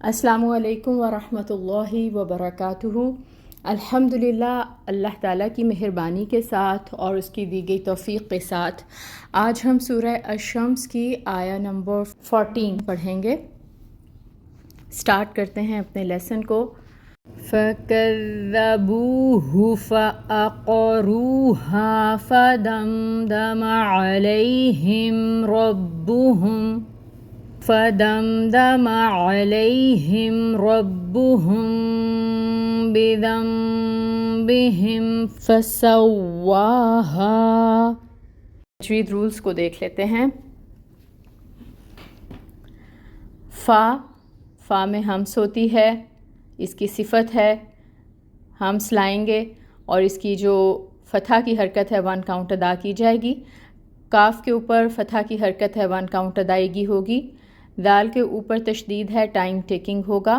السلام علیکم ورحمۃ اللہ وبرکاتہ۔ الحمدللہ، اللہ تعالیٰ کی مہربانی کے ساتھ اور اس کی دی گئی توفیق کے ساتھ آج ہم سورہ الشمس کی آیہ نمبر 14 پڑھیں گے۔ سٹارٹ کرتے ہیں اپنے لیسن کو۔ فَكَذَّبُوهُ فَعَقَرُوهَا فَدَمْدَمَ عَلَيْهِمْ رَبُّهُمْ بِذَنبِهِمْ فَسَوَّاهَا۔ تجوید رولز کو دیکھ لیتے ہیں۔ فا میں ہمس ہوتی ہے، اس کی صفت ہے، ہمس لائیں گے اور اس کی جو فتحہ کی حرکت ہے 1 کاؤنٹ ادا کی جائے گی۔ کاف کے اوپر فتحہ کی حرکت ہے 1 کاؤنٹ ادائیگی ہوگی۔ دال کے اوپر تشدید ہے، ٹائم ٹیکنگ ہوگا،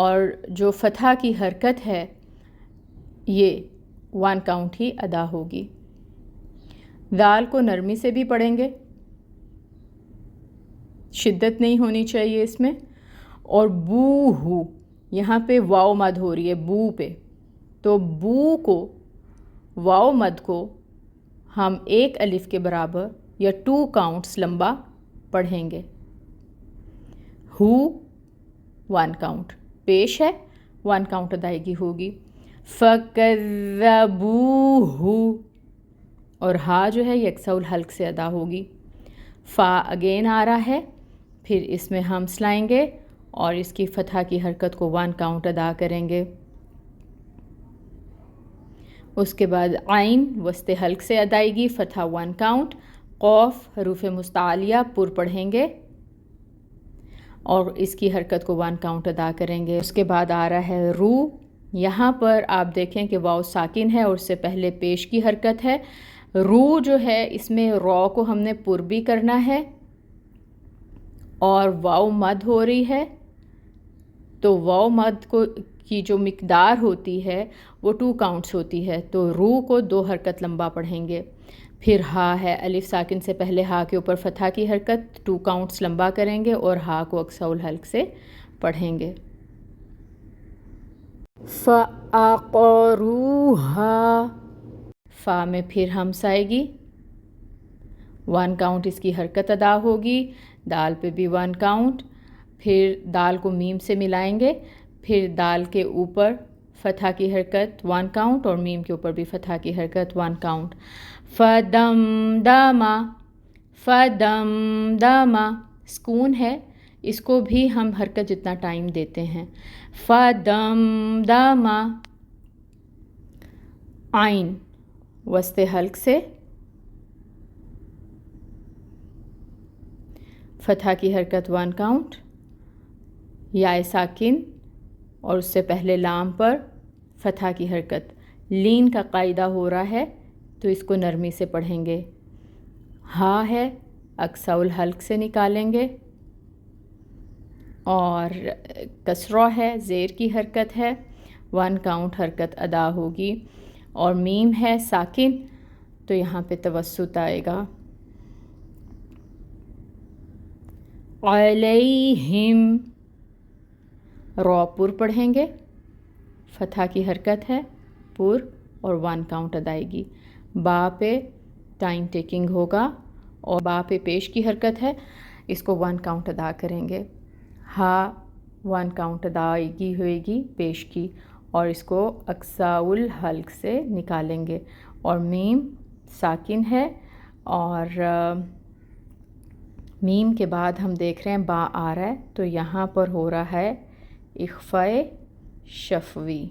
اور جو فتحہ کی حرکت ہے یہ 1 کاؤنٹ ہی ادا ہوگی۔ دال کو نرمی سے بھی پڑھیں گے، شدت نہیں ہونی چاہیے اس میں۔ اور بو ہو، یہاں پہ واو مد ہو رہی ہے بو پہ، تو بو کو واو مد کو ہم 1 الف کے برابر یا 2 کاؤنٹس لمبا پڑھیں گے۔ ہو 1 کاؤنٹ پیش ہے، 1 کاؤنٹ ادائیگی ہوگی۔ فَكَذَّبُوهُ، اور ہا جو ہے یکسو الحلق سے ادا ہوگی۔ فا اگین آ رہا ہے، پھر اس میں ہمس لائیں گے اور اس کی فتحہ کی حرکت کو 1 کاؤنٹ ادا کریں گے۔ اس کے بعد عین وسط حلق سے ادائیگی، فتحہ 1 کاؤنٹ۔ قوف حروف مستعلیہ پر پڑھیں گے اور اس کی حرکت کو 1 کاؤنٹ ادا کریں گے۔ اس کے بعد آ رہا ہے رو، یہاں پر آپ دیکھیں کہ واو ساکن ہے اور اس سے پہلے پیش کی حرکت ہے۔ رو جو ہے اس میں رو کو ہم نے پر بھی کرنا ہے اور واو مد ہو رہی ہے، تو واو مد کی جو مقدار ہوتی ہے وہ 2 کاؤنٹس ہوتی ہے، تو رو کو 2 حرکت لمبا پڑھیں گے۔ پھر ہا ہے، الف ساکن سے پہلے ہا کے اوپر فتحہ کی حرکت 2 کاؤنٹس لمبا کریں گے اور ہا کو اقصی الحلق سے پڑھیں گے۔ فَعَقَرُوهَا، فا میں پھر ہمس آئے گی، 1 کاؤنٹ اس کی حرکت ادا ہوگی۔ دال پہ بھی 1 کاؤنٹ، پھر دال کو میم سے ملائیں گے، پھر دال کے اوپر فتحہ کی حرکت 1 کاؤنٹ اور میم کے اوپر بھی فتحہ کی حرکت 1 کاؤنٹ۔ فَدَمْدَمَ، سکون ہے، اس کو بھی ہم حرکت جتنا ٹائم دیتے ہیں۔ فَدَمْدَمَ، عین وسط حلق سے فتحہ کی حرکت 1 کاؤنٹ، یا ساکن اور اس سے پہلے لام پر فتحہ کی حرکت۔ لین کا قاعدہ ہو رہا ہے تو اس کو نرمی سے پڑھیں گے۔ ہا ہے، اقصی الحلق سے نکالیں گے، اور کسرہ ہے، زیر کی حرکت ہے، 1 کاؤنٹ حرکت ادا ہوگی۔ اور میم ہے ساکن، تو یہاں پہ توسط آئے گا۔ علیہم، رو پر پڑھیں گے، فتحہ کی حرکت ہے پر اور 1 کاؤنٹ ادائیگی۔ با پہ ٹائم ٹیکنگ ہوگا اور با پہ پیش کی حرکت ہے، اس کو 1 کاؤنٹ ادا کریں گے۔ ہا 1 کاؤنٹ ادائیگی ہوئے گی پیش کی، اور اس کو اقصی الحلق سے نکالیں گے۔ اور میم ساکن ہے، اور میم کے بعد ہم دیکھ رہے ہیں با آ رہا ہے، تو یہاں پر ہو رہا ہے اخفاء شفوی۔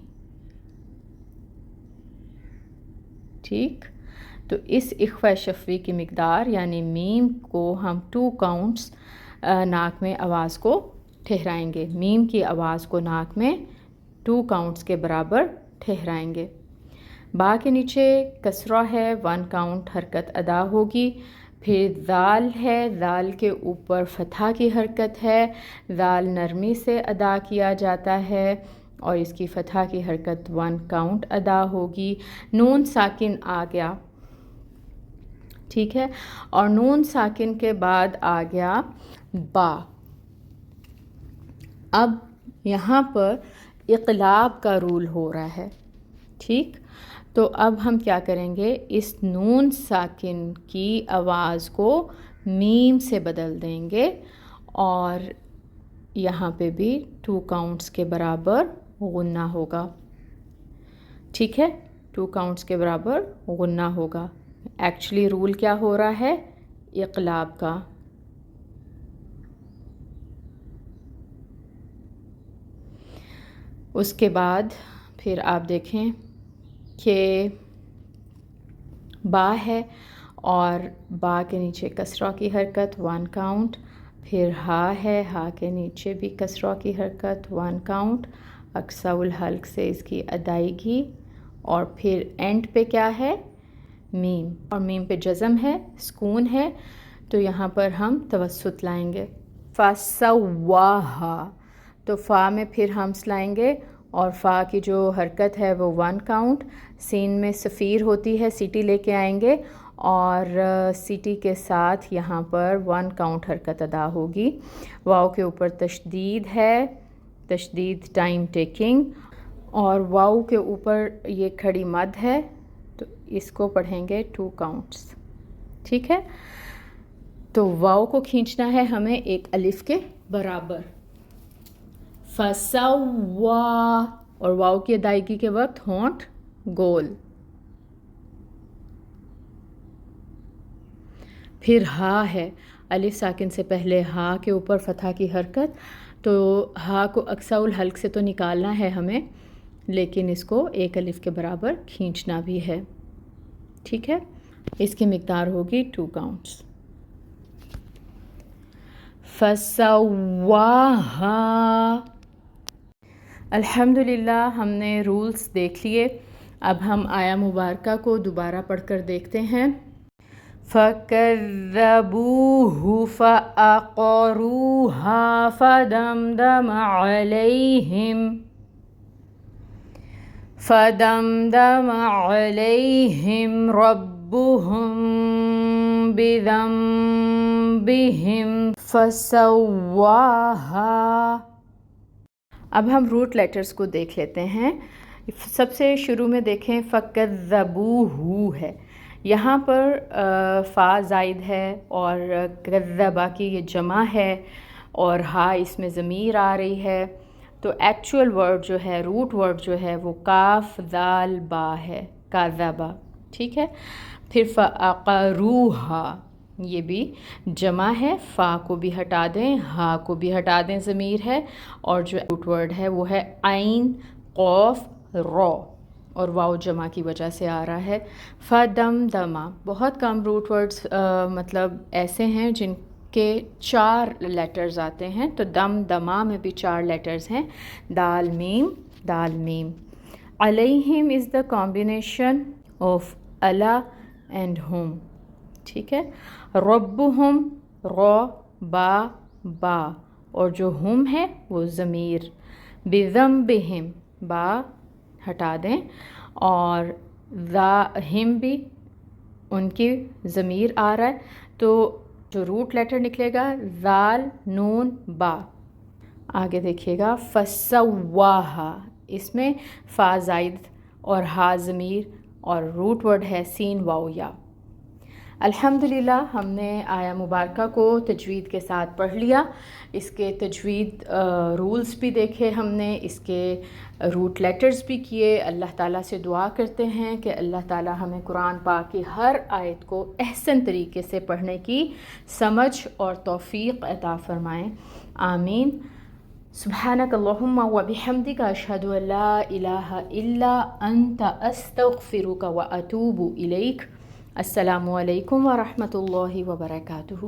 ٹھیک، تو اس اخفاء شفوی کی مقدار یعنی میم کو ہم 2 کاؤنٹس ناک میں آواز کو ٹھہرائیں گے۔ میم کی آواز کو ناک میں 2 کاؤنٹس کے برابر ٹھہرائیں گے۔ با کے نیچے کسرہ ہے، 1 کاؤنٹ حرکت ادا ہوگی۔ پھر دال ہے، دال کے اوپر فتحہ کی حرکت ہے، دال نرمی سے ادا کیا جاتا ہے اور اس کی فتحہ کی حرکت 1 کاؤنٹ ادا ہوگی۔ نون ساکن آ گیا، ٹھیک ہے، اور نون ساکن کے بعد آ گیا با۔ اب یہاں پر اقلاب کا رول ہو رہا ہے. ٹھیک، تو اب ہم کیا کریں گے، اس نون ساکن کی آواز کو میم سے بدل دیں گے اور یہاں پہ بھی 2 کاؤنٹس کے برابر غنہ ہوگا. ٹھیک ہے، 2 کاؤنٹس کے برابر غنہ ہوگا. ایکچولی رول کیا ہو رہا ہے، اقلاب کا. اس کے بعد پھر آپ دیکھیں کہ با ہے اور با کے نیچے کسرہ کی حرکت 1 کاؤنٹ. پھر ہا ہے، ہا کے نیچے بھی کسرہ کی حرکت 1 کاؤنٹ. اقصا الحلق سے اس کی ادائیگی. اور پھر اینڈ پہ کیا ہے، میم، اور میم پہ جزم ہے، سکون ہے، تو یہاں پر ہم توسط لائیں گے. فسواہا، تو فا میں پھر ہمس لائیں گے اور فا کی جو حرکت ہے وہ 1 کاؤنٹ. سین میں صفیر ہوتی ہے، سیٹی لے کے آئیں گے اور سیٹی کے ساتھ یہاں پر 1 کاؤنٹ حرکت ادا ہوگی. واؤ کے اوپر تشدید ہے، تشدید ٹائم ٹیکنگ، اور واؤ کے اوپر یہ کھڑی مد ہے، تو اس کو پڑھیں گے 2 کاؤنٹس. ٹھیک ہے، تو واؤ کو کھینچنا ہے ہمیں ایک الف کے برابر. فسوا، اور واؤ کی ادائیگی کے وقت ہونٹ گول. پھر ہا ہے، الف ساکن سے پہلے ہا کے اوپر فتحہ کی حرکت، تو ہا کو اقصا الحلق سے تو نکالنا ہے ہمیں، لیکن اس کو ایک الف کے برابر کھینچنا بھی ہے. ٹھیک ہے، اس کی مقدار ہوگی 2 کاؤنٹس. فسواہا. الحمدللہ ہم نے رولز دیکھ لیے. اب ہم آیا مبارکہ کو دوبارہ پڑھ کر دیکھتے ہیں. فَكَذَّبُوهُ فَعَقَرُوهَا فَدَمْدَمَ عَلَيْهِمْ رَبُّهُمْ بِذَنبِهِمْ فَسَوَّاهَا. اب ہم روٹ لیٹرز کو دیکھ لیتے ہیں. سب سے شروع میں دیکھیں فَكَذَّبُوهُ ہے، یہاں پر فا زائد ہے اور کذبہ کی یہ جمع ہے اور ہا اس میں ضمیر آ رہی ہے، تو ایکچول ورڈ جو ہے، روٹ ورڈ جو ہے وہ کاف ذال با ہے، کذبہ. ٹھیک ہے، پھر فَعَقَرُوهَا، یہ بھی جمع ہے، فا کو بھی ہٹا دیں، ہا کو بھی ہٹا دیں، ضمیر ہے، اور جو روٹ ورڈ ہے وہ ہے عین قوف رو، اور واو جمع کی وجہ سے آ رہا ہے. فدمدما، بہت کم روٹ ورڈز مطلب ایسے ہیں جن کے 4 لیٹرز آتے ہیں، تو دم دما میں بھی 4 لیٹرز ہیں، دال میم دال میم. علیہم از دا کمبینیشن آف الا اینڈ ہم. ٹھیک ہے، ربہم رو با با، اور جو ہم ہے وہ ضمیر. بذنبہم، با ہٹا دیں، اور ہم بھی ان کی ضمیر آ رہا ہے، تو جو روٹ لیٹر نکلے گا ذال نون با. آگے دیکھیے گا فسواہا، اس میں فا زائد اور ہا ضمیر اور روٹ ورڈ ہے سین واو یا. الحمدللہ ہم نے آیا مبارکہ کو تجوید کے ساتھ پڑھ لیا. اس کے تجوید رولز بھی دیکھے ہم نے، اس کے روٹ لیٹرز بھی کیے. اللہ تعالیٰ سے دعا کرتے ہیں کہ اللہ تعالیٰ ہمیں قرآن پاک کی ہر آیت کو احسن طریقے سے پڑھنے کی سمجھ اور توفیق عطا فرمائیں. آمین. سبحانک اللہم و بحمدک اشہد ان لا الہ الا انت استغفرک و اتوب الیک. السلام علیکم ورحمۃ اللہ وبرکاتہ.